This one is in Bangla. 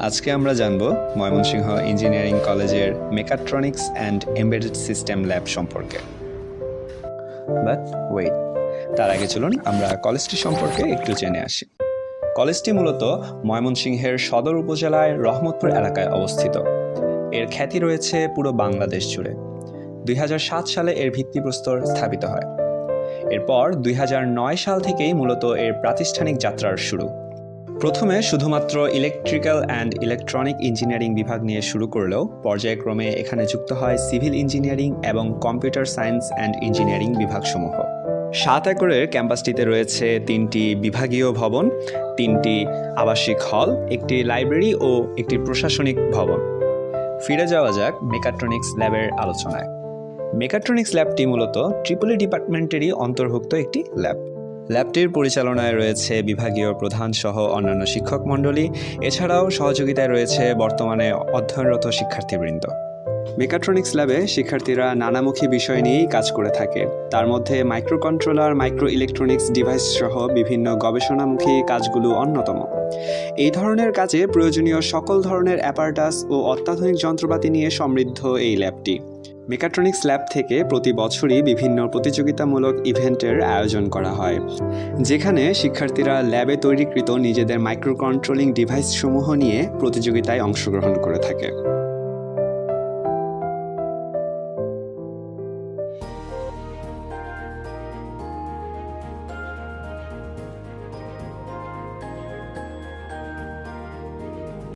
আজকে আমরা জানব ময়মনসিংহ ইঞ্জিনিয়ারিং কলেজের mechatronics and embedded system lab সম্পর্কে। বাট ওয়েট, তার আগে চলুন আমরা কলেজটি সম্পর্কে একটু জেনে আসি। কলেজটি মূলত ময়মনসিংহের সদর উপজেলায় রহমতপুর এলাকায় অবস্থিত। এর খ্যাতি রয়েছে পুরো বাংলাদেশ জুড়ে। 2007 সালে এর ভিত্তিপ্রস্তর স্থাপিত হয়। এরপর 2009 সাল থেকেই মূলত এর প্রাতিষ্ঠানিক যাত্রার শুরু। প্রথমে শুধুমাত্র ইলেকট্রিক্যাল অ্যান্ড ইলেকট্রনিক ইঞ্জিনিয়ারিং বিভাগ নিয়ে শুরু করলেও পর্যায়ক্রমে এখানে যুক্ত হয় সিভিল ইঞ্জিনিয়ারিং এবং কম্পিউটার সায়েন্স অ্যান্ড ইঞ্জিনিয়ারিং বিভাগসমূহ। 7 একরের ক্যাম্পাসটিতে রয়েছে 3টি বিভাগীয় ভবন, 3টি আবাসিক হল, একটি লাইব্রেরি ও একটি প্রশাসনিক ভবন। ফিরে যাওয়া যাক মেকাট্রনিক্স ল্যাবের আলোচনায়। মেকাট্রনিক্স ল্যাবটি মূলত ট্রিপলি ডিপার্টমেন্টেরই অন্তর্ভুক্ত একটি ল্যাব। ল্যাবটির পরিচালনায় রয়েছে বিভাগীয় প্রধান সহ অন্যান্য শিক্ষক মণ্ডলী। এছাড়াও সহযোগিতায় রয়েছে বর্তমানে অধ্যয়নরত শিক্ষার্থীবৃন্দ। মেকাট্রনিক্স ল্যাবে শিক্ষার্থীরা নানামুখী বিষয় নিয়েই কাজ করে থাকে। তার মধ্যে micro controller, micro electronics device সহ বিভিন্ন গবেষণামুখী কাজগুলো অন্যতম। এই ধরনের কাজে প্রয়োজনীয় সকল ধরনের অ্যাপারেটাস ও অত্যাধুনিক যন্ত্রপাতি নিয়ে সমৃদ্ধ এই ল্যাবটি। মেকাট্রনিক্স ল্যাব থেকে প্রতি বছরই বিভিন্ন প্রতিযোগিতামূলক ইভেন্টের আয়োজন করা হয়, যেখানে শিক্ষার্থীরা ল্যাবে তৈরিকৃত নিজেদের মাইক্রো কন্ট্রোলিং ডিভাইসসমূহ নিয়ে প্রতিযোগিতায় অংশগ্রহণ করে থাকে।